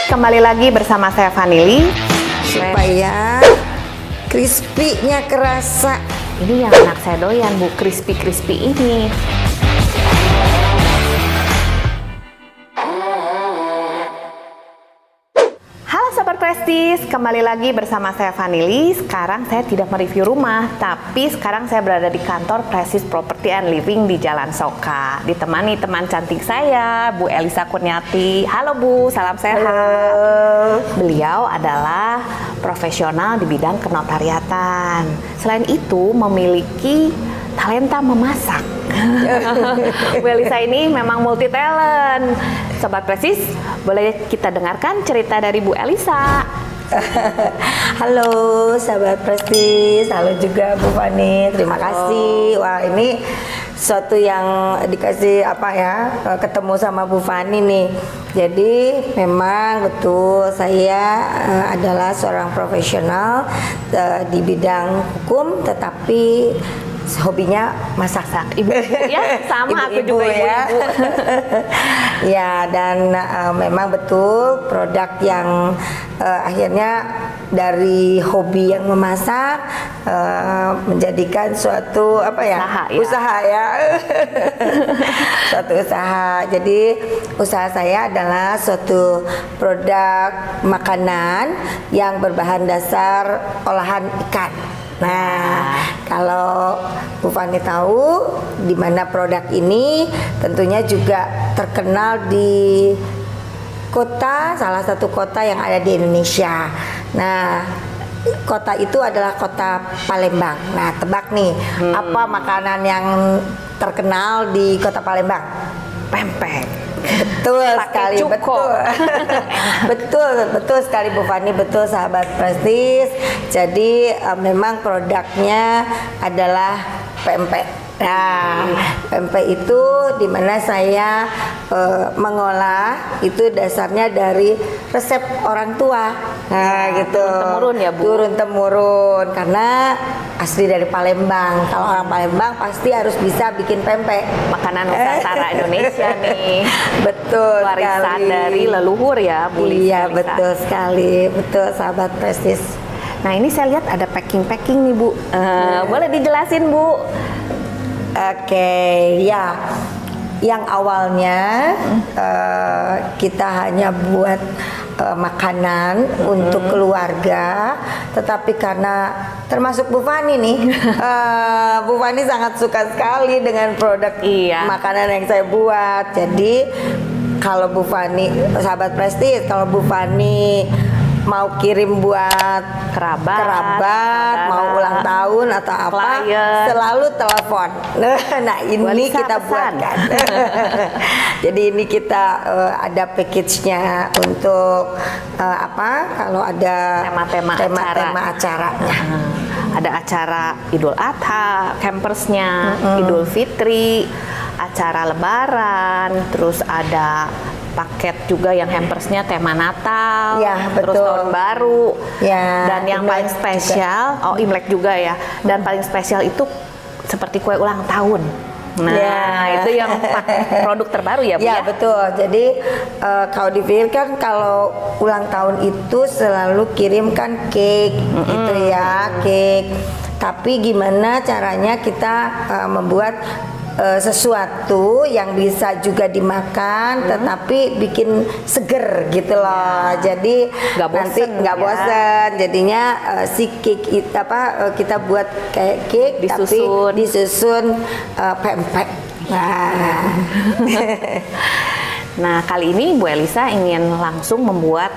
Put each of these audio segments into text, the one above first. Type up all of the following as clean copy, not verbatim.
kembali lagi bersama saya Vanili. Supaya crispy-nya kerasa. Ini yang anak saya doyan, Bu, crispy ini. Halo Sobat Prestis, kembali lagi bersama saya Vanili. Sekarang saya tidak mereview rumah, tapi sekarang saya berada di kantor Prestis Property and Living di Jalan Soka. Ditemani teman cantik saya, Bu Elisa Kurniati. Halo Bu, salam sehat. Halo. Beliau adalah profesional di bidang kenotariatan. Selain itu memiliki talenta memasak. Bu Elisa ini memang multi talent. Sobat Prestis, boleh kita dengarkan cerita dari Bu Elisa. Halo sahabat Prestis, halo juga Bu Fani, terima kasih. Wah, ini suatu yang dikasih ketemu sama Bu Fani nih. Jadi memang betul saya adalah seorang profesional di bidang hukum, tetapi hobinya masak. Ibu ya, sama aku juga ya. ibu. Ya, dan memang betul produk yang akhirnya dari hobi yang memasak menjadikan suatu usaha ya. Suatu usaha. Jadi usaha saya adalah suatu produk makanan yang berbahan dasar olahan ikan. Nah, kalau Bu Fani tahu di mana produk ini tentunya juga terkenal di salah satu kota yang ada di Indonesia. Nah, kota itu adalah kota Palembang. Nah, tebak nih, apa makanan yang terkenal di kota Palembang? Pempek. Betul sekali, betul sekali Bu Fani, betul sahabat Prestis. Jadi memang produknya adalah pempek. Nah, pempek itu dimana saya mengolah itu dasarnya dari resep orang tua. Nah, gitu. Turun temurun ya Bu. Turun temurun karena asli dari Palembang. Kalau orang Palembang pasti harus bisa bikin pempek. Makanan Nusantara Indonesia nih. Betul warisan sekali. dari leluhur ya Bu Lisa. Iya, betul sekali. Betul sahabat Prestis. Nah, ini saya lihat ada packing nih Bu. Boleh dijelasin Bu? Oke, ya. Yang awalnya kita hanya buat makanan untuk keluarga, tetapi karena termasuk Bu Fani nih, Bu Fani sangat suka sekali dengan produk makanan yang saya buat. Jadi kalau Bu Fani, sahabat Prestis, kalau Bu Fani mau kirim buat kerabat, mau ulang tahun atau apa, selalu telepon. Nah, ini kita buatkan. Jadi ini kita ada package-nya untuk kalau ada tema-tema acaranya. Ada acara Idul Adha, campersnya, Idul Fitri, acara Lebaran, terus ada paket juga yang hampersnya tema Natal, ya, terus tahun baru, ya, dan yang paling spesial, Imlek juga ya, dan paling spesial itu seperti kue ulang tahun. Nah, itu yang produk terbaru ya Bu? Ya, betul. Jadi kalau dipikirkan kalau ulang tahun itu selalu kirimkan cake, gitu ya, cake. Tapi gimana caranya kita membuat sesuatu yang bisa juga dimakan tetapi bikin seger gitu loh. Jadi nanti nggak bosen. Jadinya si cake kita buat kayak cake tapi disusun pempek. Nah, kali ini Bu Elisa ingin langsung membuat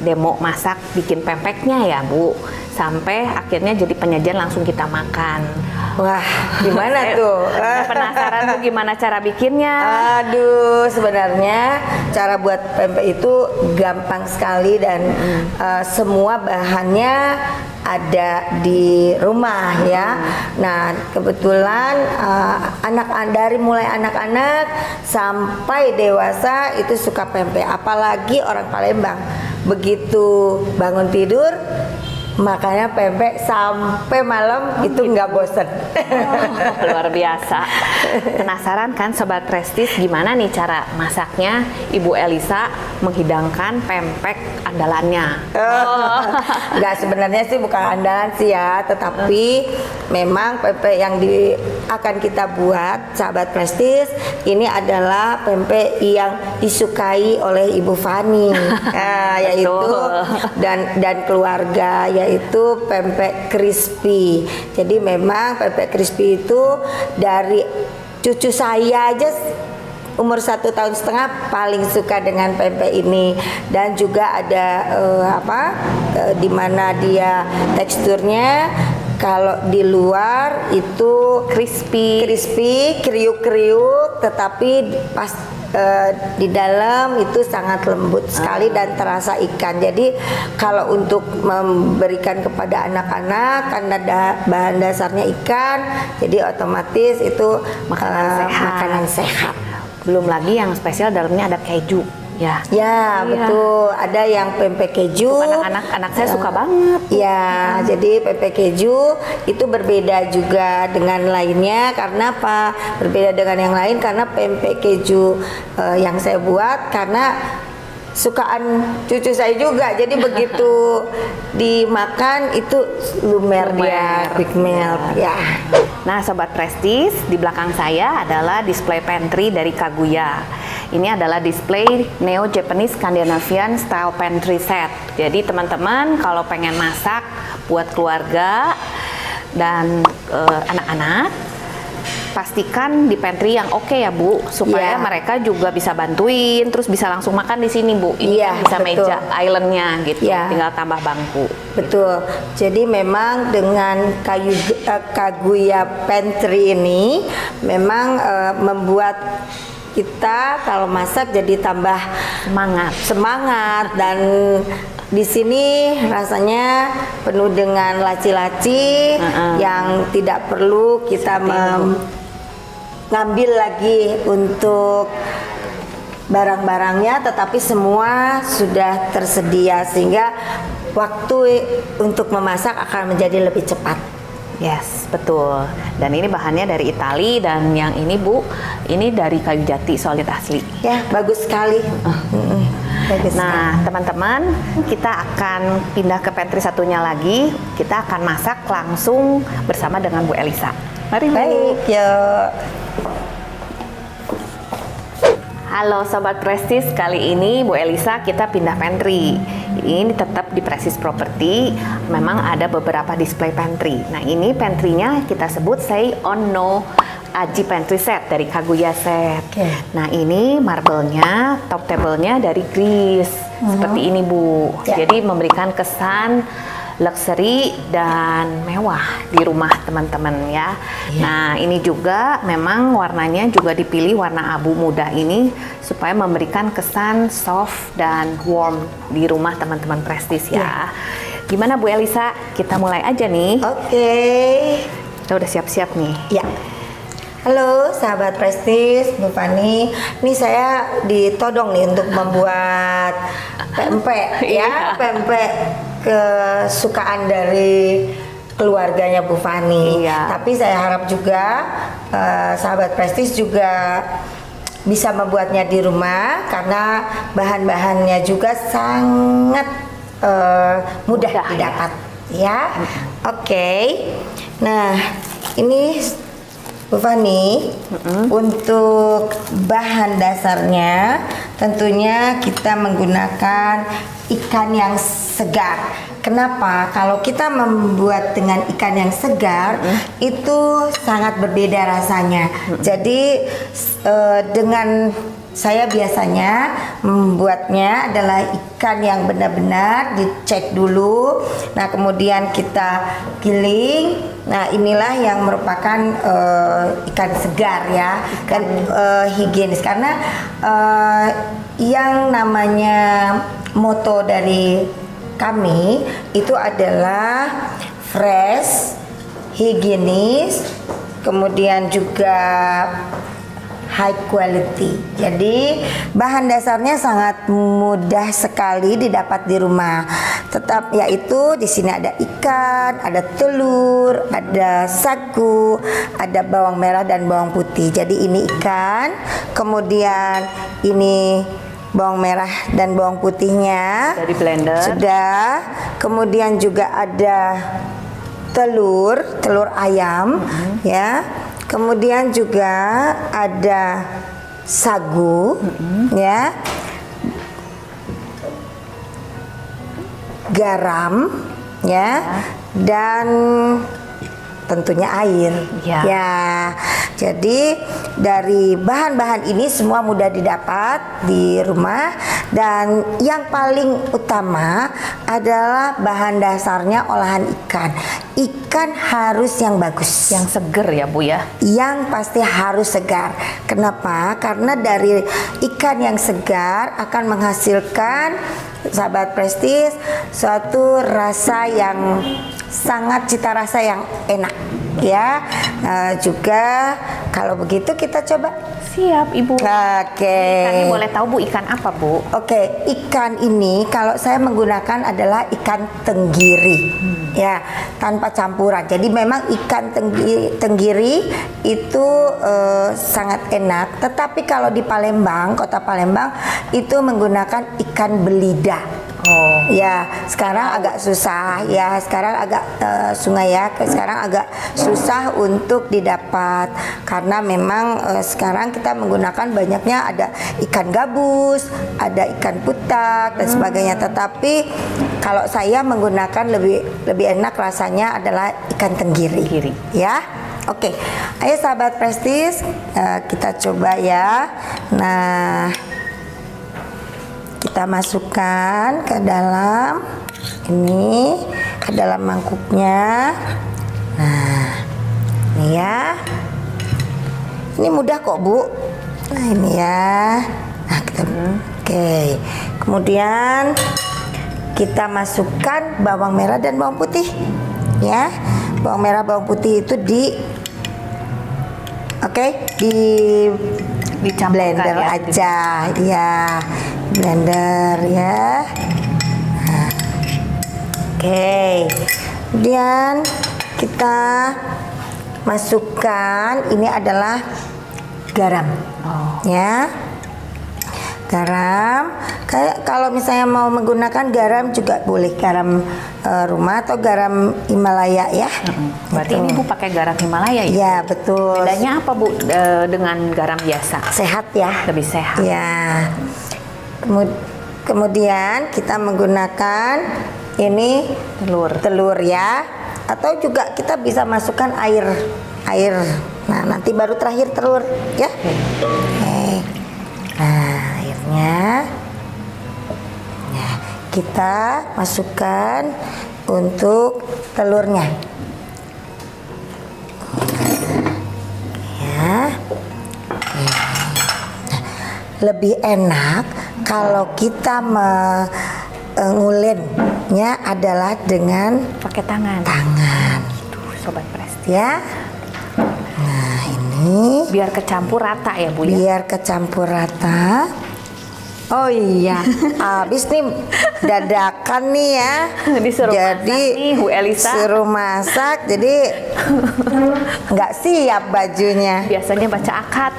demo masak bikin pempeknya ya Bu, sampai akhirnya jadi penyajian langsung kita makan. Wah, gimana tuh? Penasaran Bu gimana cara bikinnya? Aduh, sebenarnya cara buat pempek itu gampang sekali dan semua bahannya ada di rumah ya. Nah, kebetulan dari mulai anak-anak sampai dewasa itu suka pempek, apalagi orang Palembang. Begitu bangun tidur makanya pempek sampai malam itu nggak bosen. Luar biasa. Penasaran kan Sobat Prestis gimana nih cara masaknya Ibu Elisa menghidangkan pempek andalannya? Nggak, sebenarnya sih bukan andalan sih ya, tetapi memang pempek yang akan kita buat Sahabat Prestis ini adalah pempek yang disukai oleh Ibu Fani, yaitu dan keluarga, yaitu pempek crispy. Jadi memang pempek crispy itu dari cucu saya aja umur 1,5 tahun paling suka dengan pempek ini, dan juga ada di mana dia teksturnya kalau di luar itu crispy, kriuk-kriuk, tetapi pas di dalam itu sangat lembut sekali dan terasa ikan. Jadi kalau untuk memberikan kepada anak-anak karena bahan dasarnya ikan, jadi otomatis itu makanan sehat. Belum lagi yang spesial dalamnya ada keju. Ya, betul. Ada yang pempek keju. Anak saya suka banget. Ya, jadi pempek keju itu berbeda juga dengan lainnya. Karena apa? Berbeda dengan yang lain karena pempek keju yang saya buat karena sukaan cucu saya juga. Jadi begitu dimakan itu lumer dia, quick melt ya. Nah, Sobat Prestis, di belakang saya adalah display pantry dari Kaguya. Ini adalah display Neo Japanese Scandinavian Style Pantry Set. Jadi teman-teman kalau pengen masak buat keluarga dan anak-anak, pastikan di pantry yang oke ya Bu, supaya mereka juga bisa bantuin, terus bisa langsung makan di sini Bu. Ini bisa betul. Meja islandnya gitu, tinggal tambah bangku. Betul. Jadi memang dengan Kaguya Pantry ini memang membuat kita kalau masak jadi tambah semangat dan di sini rasanya penuh dengan laci-laci yang tidak perlu kita ngambil lagi untuk barang-barangnya, tetapi semua sudah tersedia sehingga waktu untuk memasak akan menjadi lebih cepat. Yes, betul. Dan ini bahannya dari Itali, dan yang ini Bu, ini dari kayu jati solid asli. Ya, bagus sekali. Nah, teman-teman, kita akan pindah ke pantry satunya lagi. Kita akan masak langsung bersama dengan Bu Elisa. Mari Bu. Baik, yuk. Halo Sobat Prestis, kali ini Bu Elisa kita pindah pantry. Ini tetap di Prestis Property, memang ada beberapa display pantry. Nah ini pantry-nya kita sebut Sei Onno Aji Pantry Set dari Kaguya Set. Nah ini marble-nya, top table-nya dari Greece. Seperti ini Bu. Jadi memberikan kesan luxury dan mewah di rumah teman-teman ya. Nah ini juga memang warnanya juga dipilih warna abu muda ini supaya memberikan kesan soft dan warm di rumah teman-teman Prestis ya. Gimana Bu Elisa? Kita mulai aja nih. Oke. Kita udah siap-siap nih. Ya. Halo sahabat Prestis, Bu Fani. Ini saya ditodong nih untuk membuat pempek ya, pempek kesukaan dari keluarganya Bu Fani. Tapi saya harap juga sahabat Prestis juga bisa membuatnya di rumah karena bahan-bahannya juga sangat mudah didapat ya. Oke. Nah, ini Bu Fani, untuk bahan dasarnya tentunya kita menggunakan ikan yang segar. Kenapa? Kalau kita membuat dengan ikan yang segar itu sangat berbeda rasanya. Jadi dengan saya biasanya membuatnya adalah ikan yang benar-benar dicek dulu. Nah kemudian kita giling. Nah inilah yang merupakan ikan segar ya, dan higienis karena yang namanya moto dari kami itu adalah fresh, higienis, kemudian juga high quality. Jadi bahan dasarnya sangat mudah sekali didapat di rumah. Tetap yaitu di sini ada ikan, ada telur, ada sagu, ada bawang merah dan bawang putih. Jadi ini ikan, kemudian ini bawang merah dan bawang putihnya Dari blender. sudah. Kemudian juga ada telur ayam, ya. Kemudian juga ada sagu, ya. Garam, ya. Dan tentunya air. Ya. Jadi dari bahan-bahan ini semua mudah didapat di rumah, dan yang paling utama adalah bahan dasarnya olahan ikan. Ikan harus yang bagus, Yang seger ya Bu ya. yang pasti harus segar. Kenapa? Karena dari ikan yang segar akan menghasilkan, sahabat Prestis, suatu rasa yang sangat, cita rasa yang enak, ya. Juga kalau begitu kita coba. Siap Ibu. Oke. Ikannya boleh tahu Bu ikan apa Bu? Oke, ikan ini kalau saya menggunakan adalah ikan tenggiri, ya, tanpa campuran. Jadi memang ikan tenggiri itu sangat enak. Tetapi kalau di Palembang, kota Palembang itu menggunakan ikan belida. Oh. Ya, sekarang agak susah. Ya, sekarang agak sungai ya. Sekarang agak susah untuk didapat karena memang sekarang kita menggunakan banyaknya ada ikan gabus, ada ikan putak dan sebagainya. Tetapi kalau saya menggunakan lebih enak rasanya adalah ikan tenggiri. Ya. Oke. Ayo sahabat Prestis, kita coba ya. Nah, kita masukkan ke dalam ini, ke dalam mangkuknya. Nah, ini ya. Ini mudah kok Bu. Nah ini ya. Nah kita, oke. Kemudian kita masukkan bawang merah dan bawang putih, ya. Bawang merah, bawang putih itu Dicampurkan blender ya, aja, ya. Blender ya. Nah, oke. Kemudian kita masukkan, ini adalah garam. Ya. Garam. Kayak kalau misalnya mau menggunakan garam juga boleh, garam rumah atau garam Himalaya ya. Berarti Gitu. ini Bu pakai garam Himalaya ya? Ya, betul. Bedanya apa Bu dengan garam biasa? Sehat ya. Lebih sehat. Ya. Kemudian kita menggunakan ini telur ya, atau juga kita bisa masukkan air. Nah, nanti baru terakhir telur ya. Oke. Nah, airnya. Nah, kita masukkan untuk telurnya. Ya. Lebih enak kalau kita mengulennya adalah dengan Pakai tangan. Tuh, Sobat Prestis. ya. Nah, ini Biar kecampur rata ya Bu ya? biar kecampur rata. Oh iya, habis nih dadakan nih ya. Disuruh masak nih, Bu Elisa. Suruh masak, jadi nggak siap bajunya. Biasanya baca akad.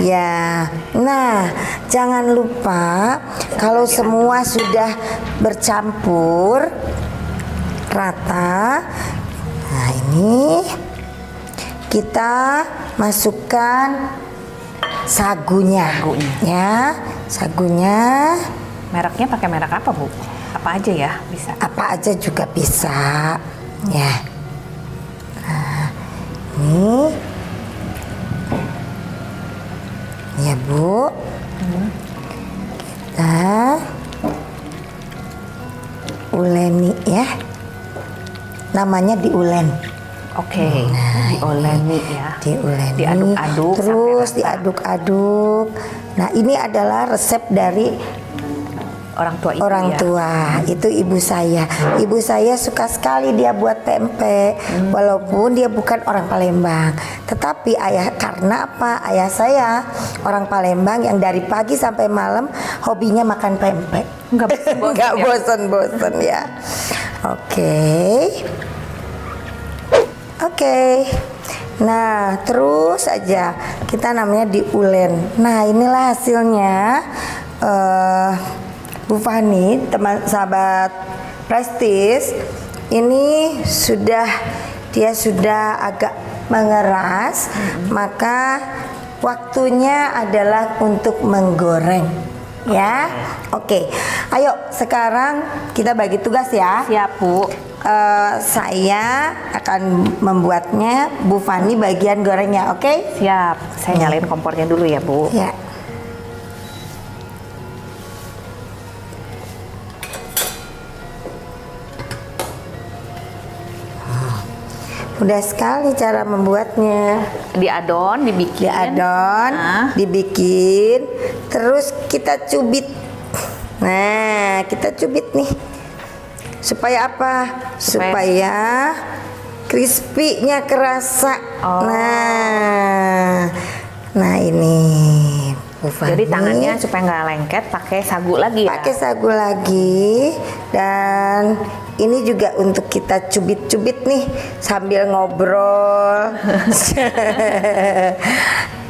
Ya, nah jangan lupa kalau semua sudah bercampur rata. Nah ini kita masukkan sagunya, ya, sagunya. Mereknya pakai merek apa Bu? Apa aja ya bisa? Apa aja juga bisa, ya. Nah, ini, ya Bu, kita uleni ya, namanya diulen. Oke, dioleni ya. Diuleni, Diaduk-aduk terus sampai rata. diaduk-aduk. Nah ini adalah resep dari orang tua ibu Orang ya? tua, itu ibu saya. Ibu saya suka sekali dia buat pempek, walaupun dia bukan orang Palembang. Tetapi karena apa? Ayah saya orang Palembang yang dari pagi sampai malam hobinya makan pempek. Nggak bosen-bosen ya. Oke. Nah, terus aja kita namanya diulen. Nah, inilah hasilnya. Bu Fani, teman sahabat Prestis, ini dia sudah agak mengeras, maka waktunya adalah untuk menggoreng. Ya, oke. Ayo sekarang kita bagi tugas ya. Siap, Bu. Saya akan membuatnya, Bu Fani bagian gorengnya, oke? Siap. Saya nyalain kompornya dulu ya, Bu. Ya. Mudah sekali cara membuatnya. Diadon, dibikin. Dibikin, terus kita cubit. Nah, kita cubit nih. Supaya apa? Supaya crispy-nya kerasa. Nah ini. Jadi tangannya supaya nggak lengket, pakai sagu lagi ya? Pakai sagu lagi, dan ini juga untuk kita cubit-cubit nih sambil ngobrol.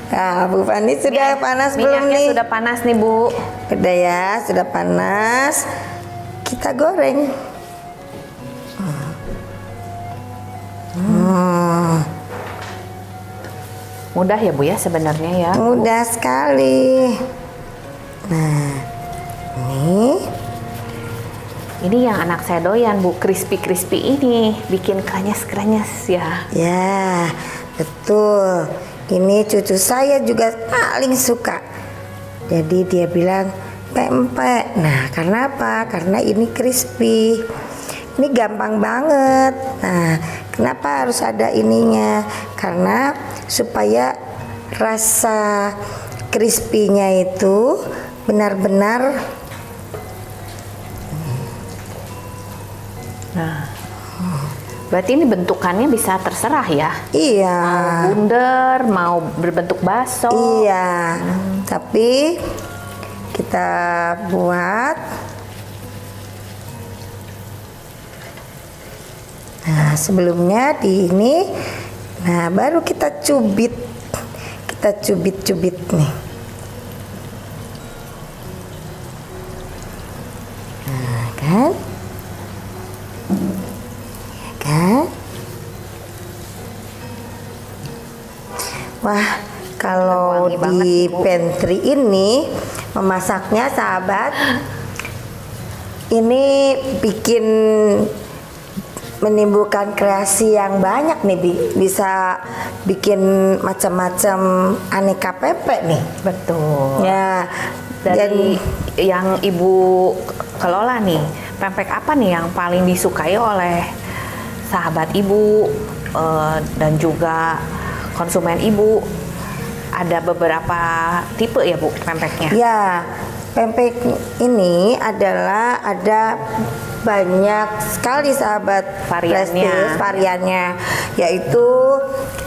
Nah, Bu Fani sudah panas belum nih? Sudah panas nih, Bu. Udah ya, sudah panas. Kita goreng. Mudah ya, Bu ya sebenarnya ya? Mudah sekali. Nah, ini yang anak saya doyan, Bu, crispy ini, bikin krenyes ya. Ya, betul. Ini cucu saya juga paling suka. Jadi dia bilang pempek. Nah, karena apa? Karena ini crispy. Ini gampang banget. Nah, kenapa harus ada ininya? Karena supaya rasa crispy-nya itu benar-benar. Nah, berarti ini bentukannya bisa terserah ya? Iya. Mau bundar, mau berbentuk bakso. Iya. Tapi kita buat. Nah, sebelumnya di ini, nah baru kita cubit nih. Nah, kan? Ya kan? Wah, kalau Wangi banget, di Bu. pantry ini memasaknya, sahabat, ini bikin menimbulkan kreasi yang banyak nih, bisa bikin macam-macam aneka pempek nih. Betul. Ya, Dari yang Ibu kelola nih, pempek apa nih yang paling disukai oleh sahabat Ibu dan juga konsumen Ibu? Ada beberapa tipe ya, Bu, pempeknya? Ya, pempek ini adalah ada banyak sekali, sahabat Prestis, variannya, yaitu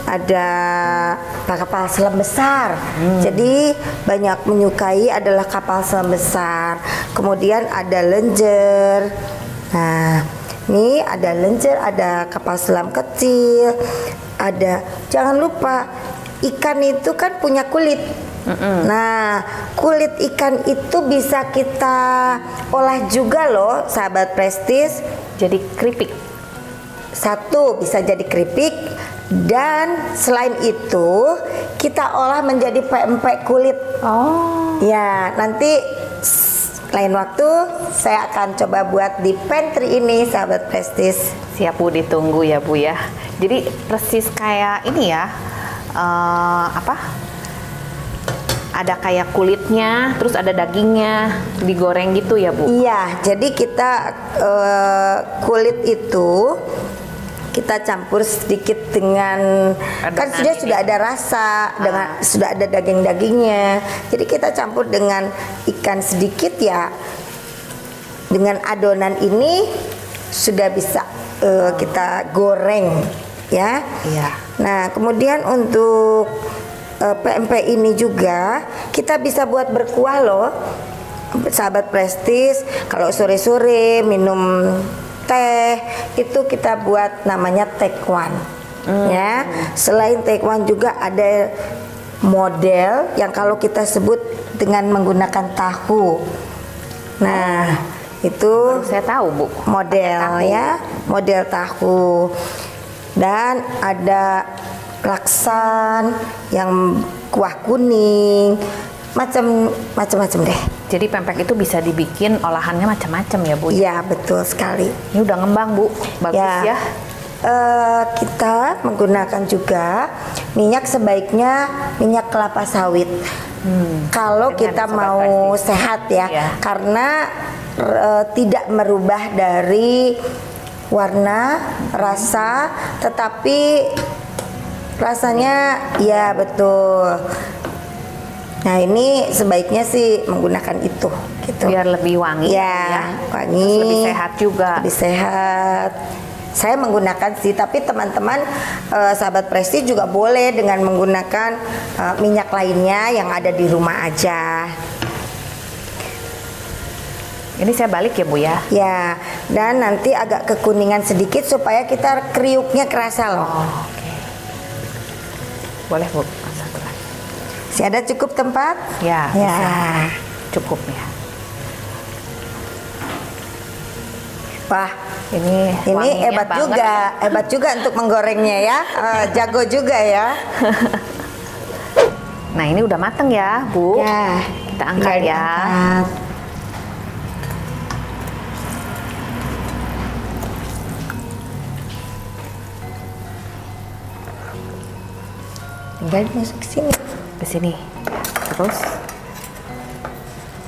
ada kapal selam besar. Jadi banyak menyukai adalah kapal selam besar. Kemudian ada lenjer. Nah, ini ada lenjer, ada kapal selam kecil, ada, jangan lupa ikan itu kan punya kulit. Nah, kulit ikan itu bisa kita olah juga loh, sahabat Prestis. Jadi keripik. Satu, bisa jadi keripik, dan selain itu kita olah menjadi pempek kulit. Oh. Ya, nanti lain waktu saya akan coba buat di pantry ini, sahabat Prestis. Siap, Bu, ditunggu ya, Bu ya. Jadi persis kayak ini ya, ada kayak kulitnya, terus ada dagingnya, digoreng gitu ya, Bu? Iya, jadi kita kulit itu kita campur sedikit dengan, kan sudah ada rasa, dengan sudah ada daging-dagingnya. Jadi kita campur dengan ikan sedikit ya, dengan adonan ini sudah bisa kita goreng ya. Iya. Nah, kemudian untuk PMP ini juga kita bisa buat berkuah loh. Sahabat Prestis, kalau sore-sore minum teh itu kita buat namanya tekwan. Ya. Selain tekwan juga ada model yang kalau kita sebut dengan menggunakan tahu. Nah, itu Saya tahu, Bu. model ya, model tahu. Dan ada laksan yang kuah kuning, macam-macam deh. Jadi pempek itu bisa dibikin olahannya macam-macam ya, Bu? Iya, betul sekali. Ini udah ngembang, Bu. Bagus ya. Kita menggunakan juga minyak, sebaiknya minyak kelapa sawit. Kalau Dengan kita Sobat mau Prestis. sehat ya, Iya. karena tidak merubah dari warna, rasa, tetapi rasanya ya betul. Nah, ini sebaiknya sih menggunakan itu, gitu. Biar lebih wangi. Ya, wangi. Terus lebih sehat juga. Lebih sehat. Saya menggunakan sih, tapi teman-teman sahabat Presti juga boleh dengan menggunakan minyak lainnya yang ada di rumah aja. Ini saya balik ya, Bu ya. Ya, dan nanti agak kekuningan sedikit supaya kita kriuknya kerasa loh. Oke. Boleh, Bu. Satu lagi. Si ada cukup tempat? Ya, Ya. bisa. Cukup ya. Wah, Ini wanginya hebat banget. juga, hebat juga untuk menggorengnya ya. Jago juga ya. Nah, ini udah mateng ya, Bu. Ya, Kita angkat tinggal ya. diangkat. Tinggal masuk ke sini. Ke sini. Terus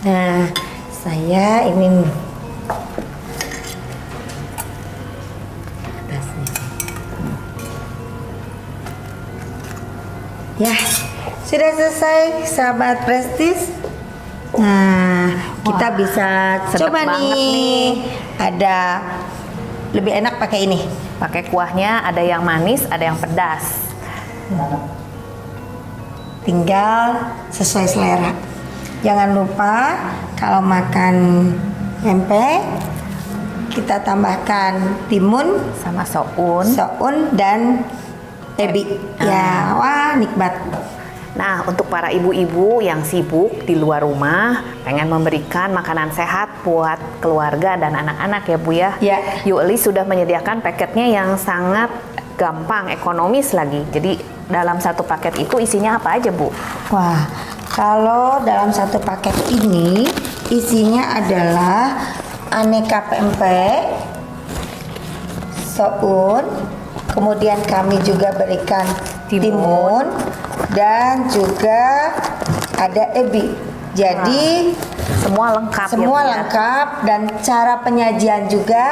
Nah, saya ini nih. Atasnya. Ya, sudah selesai sahabat Prestis. Nah, kita bisa sedap coba banget nih. nih. Ada lebih enak pakai ini. pakai kuahnya ada yang manis, ada yang pedas. Tinggal sesuai selera. Jangan lupa kalau makan pempek kita tambahkan timun, Sama soun. soun dan ebi. Ya, wah nikmat. Nah, untuk para ibu-ibu yang sibuk di luar rumah, pengen memberikan makanan sehat buat keluarga dan anak-anak ya Bu ya. Ya. Yuli sudah menyediakan paketnya yang sangat gampang, ekonomis lagi. Jadi dalam satu paket itu isinya apa aja Bu? Wah, kalau dalam satu paket ini isinya adalah aneka pempek, soun, kemudian kami juga berikan timun dan juga ada ebi. Jadi Semua lengkap ya, semua Bu, ya? lengkap dan cara penyajian juga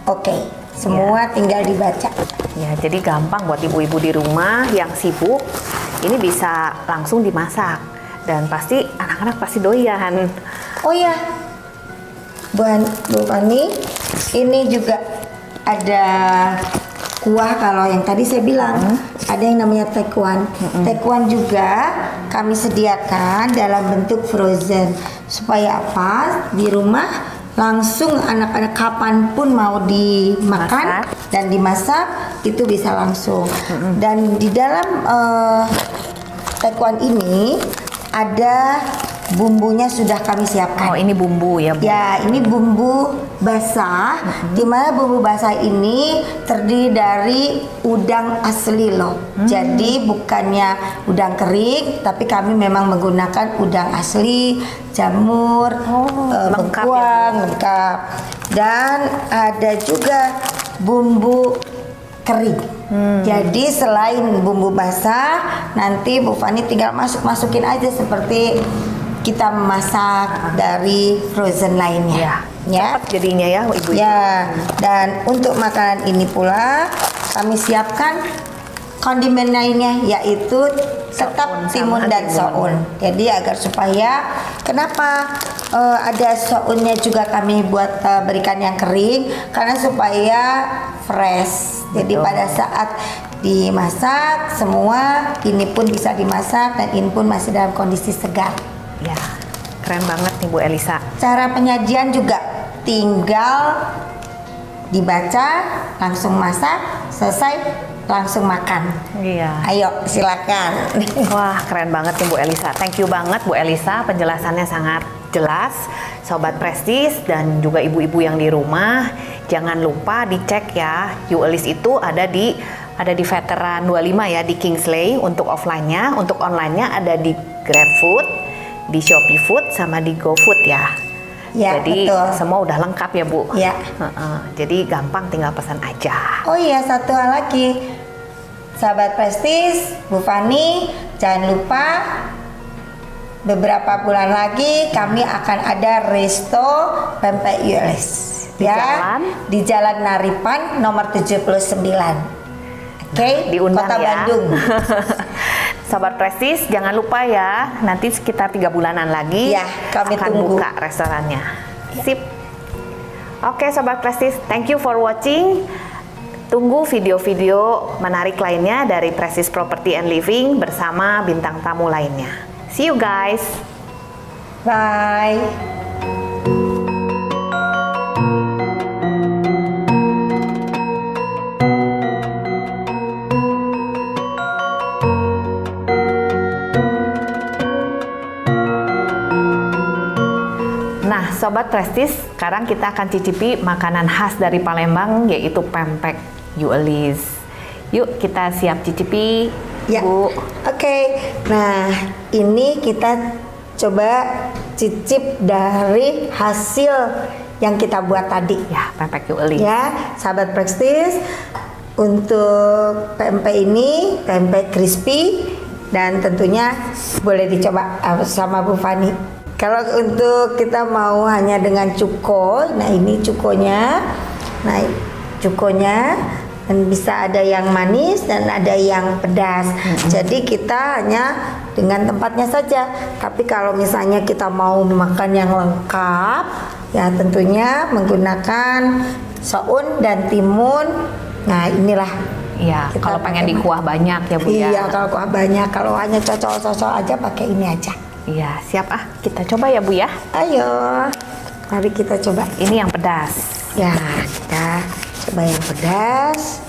oke. Semua tinggal dibaca. Ya, jadi gampang buat ibu-ibu di rumah yang sibuk. Ini bisa langsung dimasak dan pasti anak-anak pasti doyan. Oh ya, Bu Fani, ini juga ada kuah kalau yang tadi saya bilang ada yang namanya tekwan. Tekwan juga kami sediakan dalam bentuk frozen supaya apa? Di rumah langsung anak-anak kapanpun mau dimakan dan dimasak itu bisa langsung. Dan di dalam tekwan ini ada bumbunya sudah kami siapkan. Oh, ini bumbu ya Bu? Ya, ini bumbu basah. Di mana bumbu basah ini terdiri dari udang asli loh. Jadi bukannya udang kering, tapi kami memang menggunakan udang asli, jamur, lengkap ya, bengkuang, lengkap. Dan ada juga bumbu kering. Jadi selain bumbu basah, nanti Bu Fani tinggal masukin aja seperti kita memasak dari frozen lainnya. Ya. Cepat jadinya ya Ibu. Ya, dan untuk makanan ini pula kami siapkan kondimen lainnya yaitu tetap Soun sama timun dan timun. soun. Jadi agar supaya kenapa ada sounnya juga kami buat berikan yang kering karena supaya fresh. Jadi Betul. pada saat dimasak semua ini pun bisa dimasak dan ini pun masih dalam kondisi segar. Ya, keren banget nih Bu Elisa. Cara penyajian juga tinggal dibaca, langsung masak, selesai langsung makan. Iya. Ayo silakan. Wah, keren banget nih Bu Elisa. Thank you banget Bu Elisa, penjelasannya sangat jelas. Sobat Prestis dan juga ibu-ibu yang di rumah, jangan lupa dicek ya. Yuelis itu ada di Veteran 25 ya, di Kingsley untuk offline-nya. Untuk online-nya ada di GrabFood, di Shopee Food, sama di GoFood ya. Ya, Jadi betul. semua udah lengkap ya Bu. Ya. Jadi gampang, tinggal pesan aja. Oh iya, satu hal lagi. Sahabat Prestis, Bu Fani, jangan lupa beberapa bulan lagi kami akan ada resto pempek Yuelis. Di jalan? Di Jalan Naripan nomor 79. Oke, Diundang Kota ya. Bandung. Sobat Prestis, jangan lupa ya, nanti sekitar 3 bulanan lagi Ya, kami akan tunggu. buka restorannya. Sip. Oke Sobat Prestis, thank you for watching. Tunggu video-video menarik lainnya dari Prestis Property and Living bersama bintang tamu lainnya. See you guys. Bye. Nah, Sobat Prestis, sekarang kita akan cicipi makanan khas dari Palembang, yaitu pempek Yuelis. Yuk, kita siap cicipi, Ya. Bu. Oke. Nah, ini kita coba cicip dari hasil yang kita buat tadi. Ya, pempek Yuelis. Ya, sahabat Prestis, untuk pempek ini pempek crispy dan tentunya boleh dicoba sama Bu Fani. Kalau untuk kita mau hanya dengan cuko, nah ini cukonya. Nah, cukonya dan bisa ada yang manis dan ada yang pedas. Jadi kita hanya dengan tempatnya saja. Tapi kalau misalnya kita mau makan yang lengkap, ya tentunya menggunakan soun dan timun. Nah, inilah. Iya, Kita kalau pengen pakai di kuah banyak ya Bu ya. Iya, kalau kuah banyak, kalau hanya cocok-cocok aja pakai ini aja. Iya, siap kita coba ya Bu ya. Ayo, mari kita coba. Ini yang pedas. Ya, kita coba yang pedas.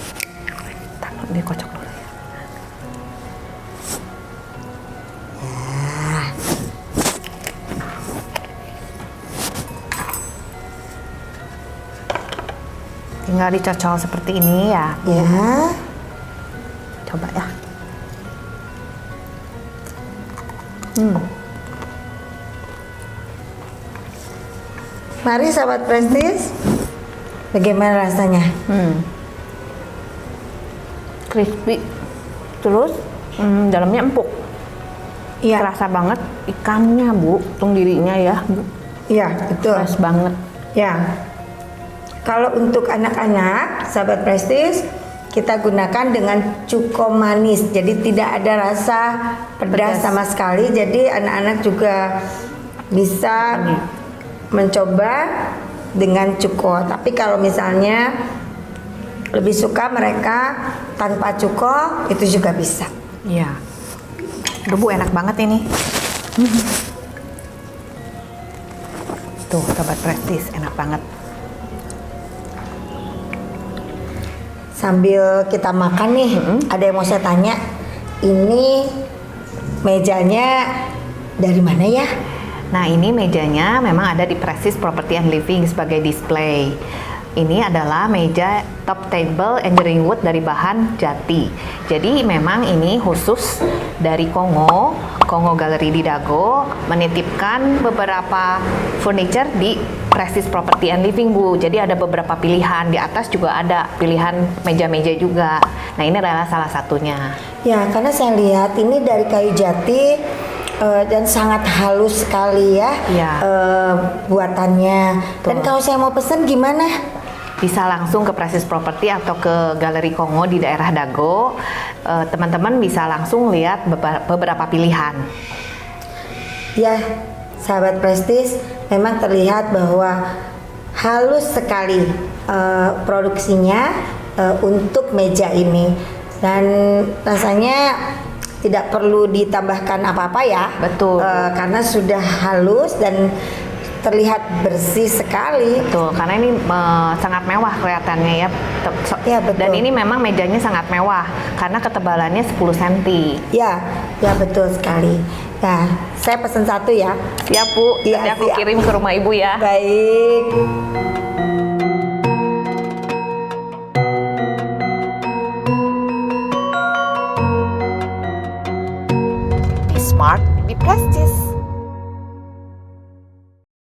Taruh dikocok dulu ya. Tinggal dicocol seperti ini ya. Ya, Coba ya. mari sahabat Prestis. Bagaimana rasanya? Crispy. Terus dalamnya empuk. Iya, Terasa banget ikannya Bu, tung dirinya ya Bu. iya betul. Fresh banget. Ya, kalau untuk anak-anak, sahabat Prestis, kita gunakan dengan cuko manis. Jadi tidak ada rasa pedas Pedas. sama sekali. Jadi anak-anak juga bisa mencoba dengan cuko. Tapi kalau misalnya lebih suka mereka tanpa cuko, itu juga bisa. Iya. Aduh Bu, enak banget ini. Tuh, Sobat Prestis, enak banget. Sambil kita makan nih, ada yang mau saya tanya. Ini mejanya dari mana ya? Nah, ini mejanya memang ada di Prestis Property and Living sebagai display. Ini adalah meja top table engineering wood dari bahan jati. Jadi memang ini khusus dari Kongo Gallery di Dago menitipkan beberapa furniture di Prestis Property and Living Bu. Jadi ada beberapa pilihan, di atas juga ada pilihan meja-meja juga. Nah, ini adalah salah satunya. Ya, karena saya lihat ini dari kayu jati dan sangat halus sekali ya Iya. buatannya. Dan Betul. kalau saya mau pesen gimana? bisa langsung ke Prestige Property atau ke Galeri Kongo di daerah Dago. Teman-teman bisa langsung lihat beberapa pilihan. Ya, sahabat Prestige, memang terlihat bahwa halus sekali produksinya untuk meja ini, dan rasanya tidak perlu ditambahkan apa-apa ya. Betul. Karena sudah halus dan terlihat bersih sekali. Betul, karena ini sangat mewah kelihatannya ya. Ya, betul. Dan ini memang mejanya sangat mewah karena ketebalannya 10 cm. Ya, ya betul sekali. Nah, saya pesan satu ya. Ya Bu, Iya, nanti aku siap. kirim ke rumah Ibu ya. Baik. Be smart, be prestige.